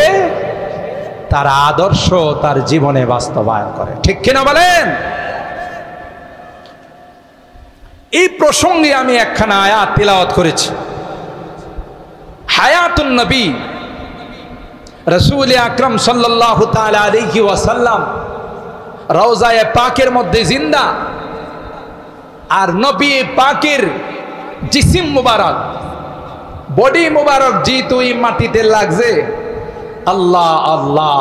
তার আদর্শ তার জীবনে বাস্তবায়ন করে। ঠিক কিনা বলেন? এই প্রসঙ্গে আমি একখানা আয়াত তিলাওয়াত করেছি। হায়াতুন নবী, রাসূল আকরাম সাল্লাল্লাহু তাআলা আলাইহি ওয়াসাল্লাম রওজায়ে পাকের মধ্যে জিন্দা, আর নবী পাকের জিসিম মুবারক, বডি মুবারক যেহেতু এই মাটিতে লাগছে, আল্লাহ আল্লাহ,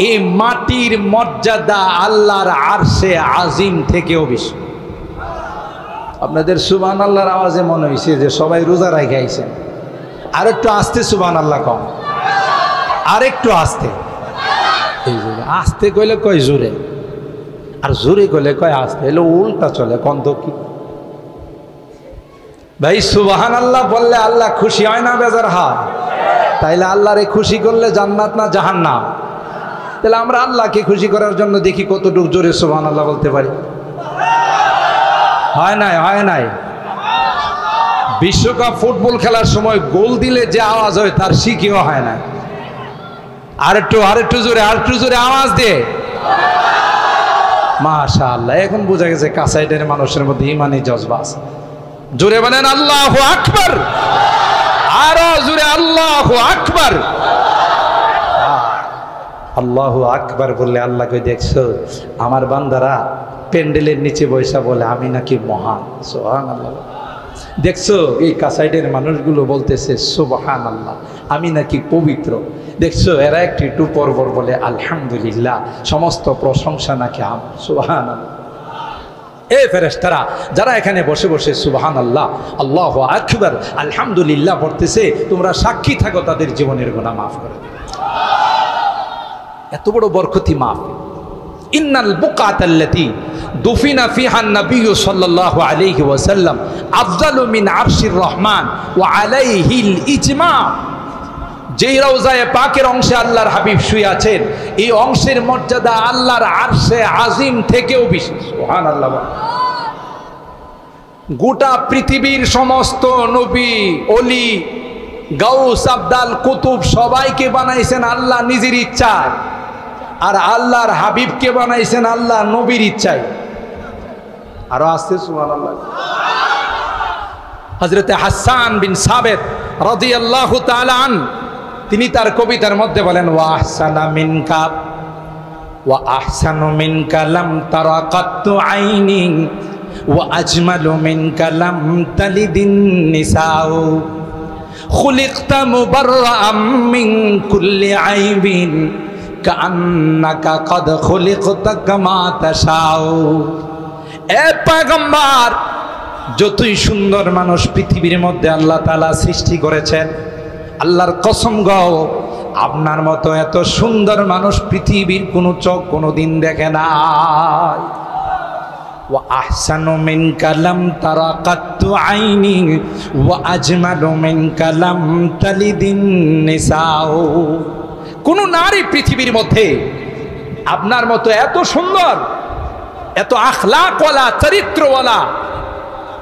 এই মাটির মর্যাদা আল্লাহর আরশে আজিম থেকেও বেশি। আপনাদের সুবহানাল্লাহর আওয়াজে মনে হয়েছে যে সবাই রোজা রেখে আইছেন। আর একটু আস্তে সুবহানাল্লাহ কম, আর একটু আস্তে। আস্তে কইলে কয় জোরে, আর জোরে কইলে কয় আস্তে, এলো উল্টা চলে। কন্ত কি ভাই? সুবহানাল্লাহ বললে আল্লাহ খুশি হয় না বেজার হয়? তাইলে আল্লাহরে খুশি করলে জান্নাত না জাহান্নাম? তাহলে আমরা আল্লাহকে খুশি করার জন্য দেখি কতটুকু জোরে সুবহানাল্লাহ বলতে পারি। হয় নাই? হয় নাই? বিশ্বকাপ ফুটবল খেলার সময় গোল দিলে যে আওয়াজ হয় তার শিখিও হয় না। আরেকটু জোরে, আরেকটু জোরে আওয়াজ দিয়ে মাশাআল্লাহ। এখন বোঝা গেছে কাসাইডের মানুষের মধ্যে ইমানি জজবা আছে। জোরে বলেন আল্লাহু আকবার, আরো জোরে আল্লাহু আকবার। আল্লাহু আকবার বললে আল্লাহকে দেখছো আমার বান্দারা প্যান্ডেলের নিচে বৈশা বলে আমি নাকি মহান। সুবহানাল্লাহ। দেখছো এই কাসাইডের মানুষগুলো বলতেছে সুবহানাল্লাহ, আমি নাকি পবিত্র। দেখছো এরা একটু পরপর বলে আলহামদুলিল্লাহ, সমস্ত প্রশংসা নাকি আমার। সুবহানাল্লাহ। এ ফেরেশতারা যারা এখানে বসে বসে সুবহানাল্লাহ, আল্লাহু আকবার, আলহামদুলিল্লাহ পড়তেছে, তোমরা সাক্ষী থাকো তাদের জীবনের গুনাহ মাফ করে দেবে। এত বড় বরকতি মাফ। ইন্নাল বুকাতাল্লাতী দুফিনা ফিহা নবী সাল্লাল্লাহু আলাইহি ওয়াসাল্লাম আফজালু মিন আরশির রহমান ওয়া আলাইহিল ইজমা। যেই রওজায়ে পাকের অংশে আল্লাহর হাবিব শুয়ে আছেন, এই অংশের মর্যাদা আল্লাহর আরশে আজিম থেকেও বেশি। সুবহানাল্লাহ। গোটা পৃথিবীর সমস্ত নবী, ওলি, গাউস, আবদাল, কুতুব সবাইকে বানাইছেন আল্লাহ নিজের ইচ্ছায়, আর আল্লাহর হাবিবকে বানাইছেন আল্লাহ নবীর ইচ্ছায়। আরো আসছে সুবহানাল্লাহ। হযরতে হাসান বিন সাবিত রাদিয়াল্লাহু তাআলা আন, তিনি তার কবিতার মধ্যে বলেন ওয়া আহসানা মিনকা ওয়া আহসানু মিনকা লাম তারা কাত্তু আইনি ওয়া আজমালু মিনকা লাম তালিদিন নিসাউ খুলিকতা মুবাররাআম মিন কুল্লি আইবিন কাআন্নাকা কদ খুলিকতা কামা তাশাউ। এ পয়গম্বর, যতই সুন্দর মানুষ পৃথিবীর মধ্যে আল্লাহ তাআলা সৃষ্টি করেছেন, আল্লাহর কসম গো, আপনার মতো এত সুন্দর মানুষ পৃথিবীর কোনো চোখ কোনোদিন দেখে নাই। ওয়া আহসানু মিনকা লাম তারা কাত্তু আইনি ওয়া আজমালু মিনকা লাম তালিদিন নিসাউ। কোন নারী পৃথিবীর মধ্যে আপনার মতো এত সুন্দর, এত আখলাকওয়ালা, চরিত্রওয়ালা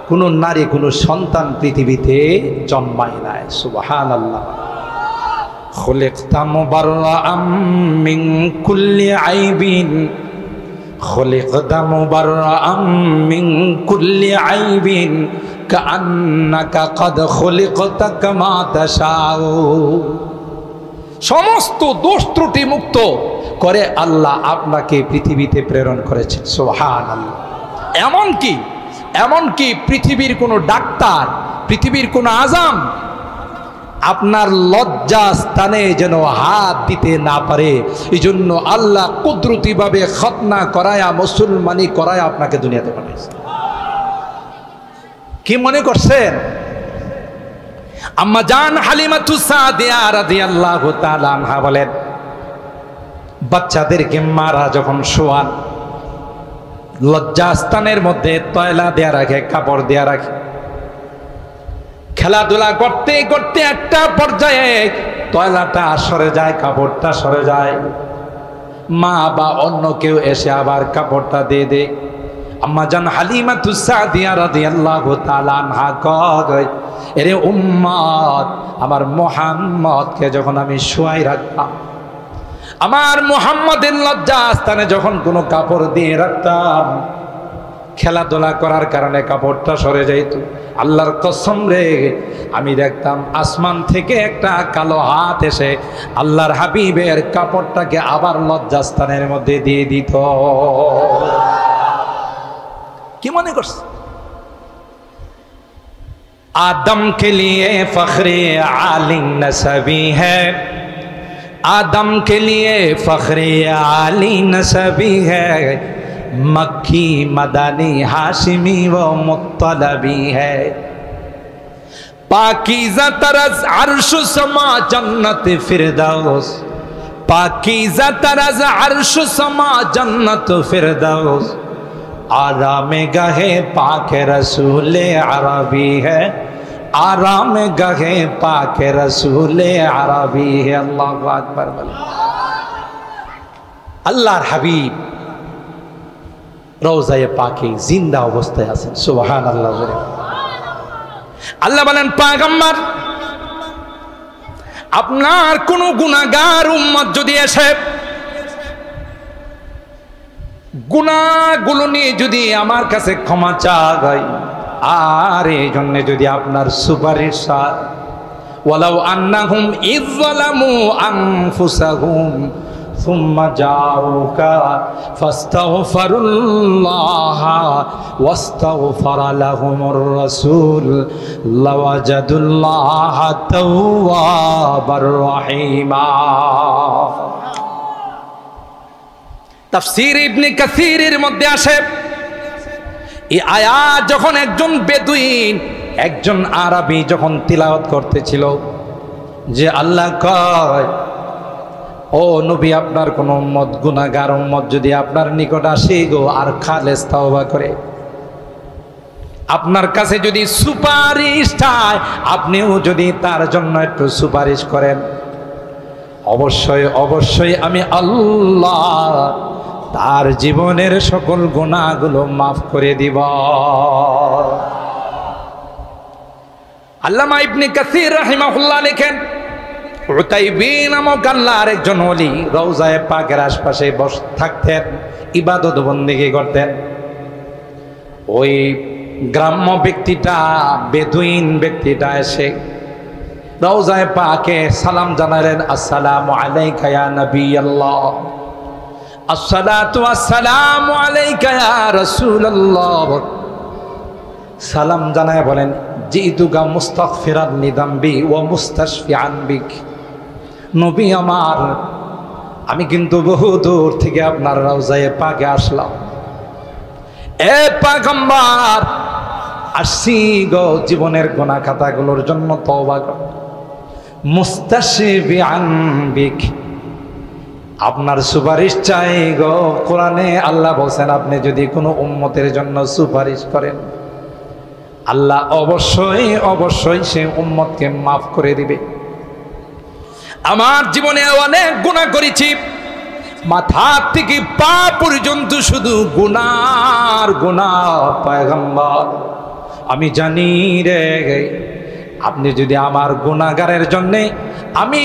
কোন নারী, কোন সন্তান পৃথিবীতে জন্মায় নাই। সুবহানাল্লাহ। খুলিকতা মুবাররাআম মিন কুল্লি আইবিন, খুলিকতা মুবাররাআম মিন কুল্লি আইবিন কাআন্নাকা কদ খুলিকতা কামা তাশাউ। সমস্ত দোষ ত্রুটি মুক্ত করে আল্লাহ আপনাকে পৃথিবীতে প্রেরণ করেছেন। সুবহানাল্লাহ। এমনকি পৃথিবীর কোনো ডাক্তার, পৃথিবীর কোনো আজাম আপনার লজ্জা স্থানে যেন হাত দিতে না পারে, এই জন্য আল্লাহ কুদরতিভাবে খতনা করায়া, মুসলমানি করায়া আপনাকে দুনিয়াতে পাঠিয়েছে। কি মনে করছেন? আম্মা জান হালিমাতুস সাদিয়া রাদিয়াল্লাহু তাআলা আনহা বলেন, বাচ্চাদেরকে মারা যখন শোয়ান, লজ্জাস্থানের মধ্যে তয়লা দেয়া রাখে, কাপড় দেয়া রাখে। খেলাধুলা করতে করতে একটা পর্যায়ে তয়লাটা সরে যায়, কাপড়টা সরে যায়, মা বা অন্য কেউ এসে আবার কাপড়টা দিয়ে দেয়। আম্মা জান হালিমাতুস সাদিয়া রাদিয়াল্লাহু তাআলা আনহা কয়, এরে উম্মত, আমার মুহাম্মদকে যখন আমি শোয়াই রাখতাম, আমার মুহাম্মদের লজ্জা স্থানে যখন কোনো কাপড় দিয়ে রাখতাম, খেলাধুলা করার কারণে কাপড়টা সরে যাইত। আল্লাহর কসম রে, আমি দেখতাম আসমান থেকে একটা কালো হাত এসে আল্লাহর হাবিবের কাপড়টাকে আবার লজ্জাস্থানের মধ্যে দিয়ে দিত। কি মনে করছে? आदम के लिए फख्रे आली नसबी है, आदम के लिए फख्रे आली नसबी है, मक्खी मदनी हाशिमी व मुत्तलबी है। पाकीज़ा तरज़ अर्श समा जन्नत फिरदौस, पाकीज़ा तरज़ अर्श समा जन्नत फिरदौस, आराम गहे पाक रसूल अरबी है, आराम गहे पाक रसूल अरबी है। अल्लाहु আকবার বলেন। আল্লাহর হাবিব রওজায়ে পাকে জিন্দা অবস্থায় আছেন। সুবহানাল্লাহ। আল্লাহ বলেন, পয়গম্বর, আপনার কোন গুনাহগার উম্মত যদি এসে গুনাহগুলো নিয়ে যদি আমার কাছে ক্ষমা চায়, আর এই জন্য যদি আপনার সুপারিশ, ওয়ালাউ আন্নাহুম ইযলামু আনফুসাহুম সুম্মা জাউকা ফাস্তাগফিরুল্লাহ ওয়াস্তাগফারা লাহুমুর রাসূল লাওয়াজাদুল্লাহা তাওয়াবার রহিমা। তাফসীর ইবনে কাসীরের মধ্যে আসে, এই আয়াত যখন একজন বেদুইন, একজন আরবি যখন তিলাওয়াত করতেছিল, যে আল্লাহ কয়, ও নবী, আপনার কোন উম্মত গুনাহগার উম্মত যদি আপনার নিকট আসে গো আর খালেস তাওবা করে, আপনার কাছে যদি সুপারিশ চায়, আপনিও যদি তার জন্য একটু সুপারিশ করেন, অবশ্যই অবশ্যই আমি আল্লাহ তার জীবনের সকল গুনাহগুলো মাফ করে দিব। আল্লামা ইবনে কাসীর রাহিমাহুল্লাহ লেখেন, উতাইবী নামক আল্লাহর একজন ওলি রওজায়ে পাকের আশপাশে বসে থাকতেন, ইবাদত বন্দেগী করতেন। ওই গ্রাম্য ব্যক্তিটা, বেদুইন ব্যক্তিটা এসে রওজায়ে পাকে সালাম জানালেন, আসসালামু আলাইকা ইয়া নবী আল্লাহ, আসসালাতু ওয়াসসালামু আলাইকা ইয়া রাসূলুল্লাহ, সালাম জানায় বলেন জিতুকা মুস্তাগফিরান লিযামবি ওয়া মুস্তাশফিআন বিক, নবী আমার আমি কিন্তু বহু দূর থেকে আপনার রওজায়ে পাকে আসলাম, এ পয়গম্বর আসছি গো জীবনের গুনাহ খাতাগুলোর জন্য তওবা কর, মুস্তাশফিআন বিক আপনার সুপারিশ চাই গো। কোরআনে আল্লাহ বলেন আপনি যদি কোনো উম্মতের জন্য সুপারিশ করেন আল্লাহ অবশ্যই অবশ্যই সে উম্মতকে মাফ করে দিবে। আমার জীবনে অনেক গুনাহ করেছি, মাথা থেকে পা পর্যন্ত শুধু গুনার গুনাহ পয়গম্বর, আমি জানি রে আপনি যদি আমার গুনাহগারের জন্য, আমি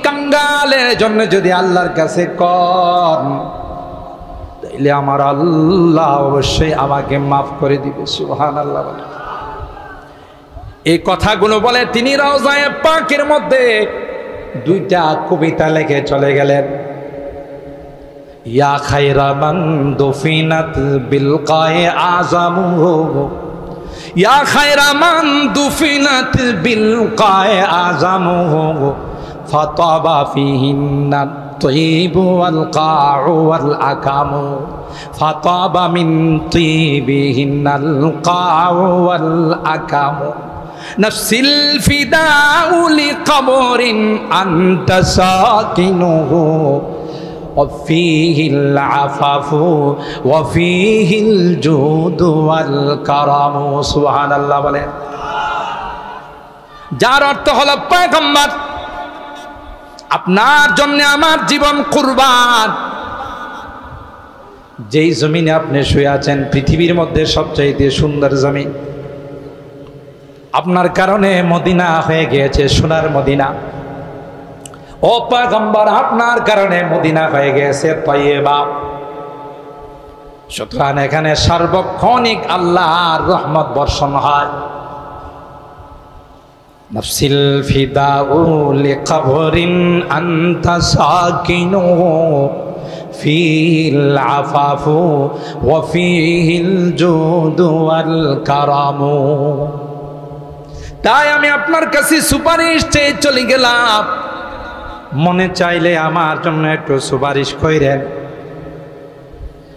কাঙ্গালের জন্য যদি আল্লাহর কাছে কন তাইলে আমার আল্লাহ অবশ্যই আমাকে মাফ করে দিবে। সুবহানাল্লাহ। এই কথাগুলো বলে তিনি রওজায়ে পাকের মধ্যে দুইটা কবিতা লিখে চলে গেলেন। ইয়া খায়রা মান দুফিনাত বিল কায়ে আযামু, ইয়া খায়রা মান দুফিনাত বিল কায়ে আযামু, ফাতাবা ফিহিন্না তয়িবু ওয়াল কাউ ওয়াল আকামু, ফাতাবা মিন তয়িবিহিন্নাল কাউ ওয়াল আকামু, নফসিল ফিদাউ লিকবরিন আনতা সাকিনুহু, ওয়াফিহিল আফাফু ওয়াফিহিল জুদু ওয়াল কারামু। সুবহানাল্লাহ বলেন, যার অর্থ হলো পয়গম্বর আপনার জন্য আমার জীবন কুরবান। যেই জমিনে আপনি শুয়ে আছেন পৃথিবীর মধ্যে সবচাইতে সুন্দর জমিন, আপনার কারণে মদিনা হয়ে গিয়েছে সোনার মদিনা। ও পয়গম্বর আপনার কারণে মদিনা হয়ে গিয়েছে তয়্যেবা। সুতরাং এখানে সার্বক্ষণিক আল্লাহর রহমত বর্ষণ হয়। নফসিল ফিদাউ লিকবরিন আনতা সাকিনুহু, ফিল আফাফু ওয়া ফিহিল জুদু ওয়াল কারামু। তাই আমি আপনার কাছে সুপারিশ চেয়ে চলে গেলাম, মনে চাইলে আমার জন্য একটু সুপারিশ কইরেন।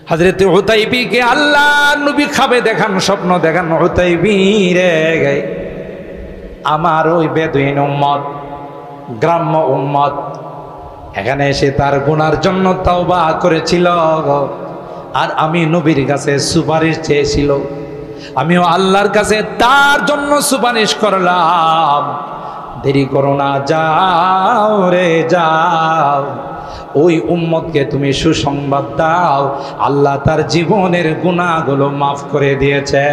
হযরত হুতাইবীকে আল্লাহ নবী খাবে দেখান, স্বপ্ন দেখান। হুতাইবী রে আমার ওই বেদুইন উম্মত, গ্রাম্য উম্মত এখানে এসে তার গুনার জন্য তওবা করেছিল, আর আমি নবীর কাছে সুপারিশ চেয়েছিল, আমিও আল্লাহর কাছে তার জন্য সুপারিশ করলাম। দেরি করো না, যাও রে যাও, ওই উম্মতকে তুমি সুসংবাদ দাও, আল্লাহ তার জীবনের গুনাহগুলো মাফ করে দিয়েছে।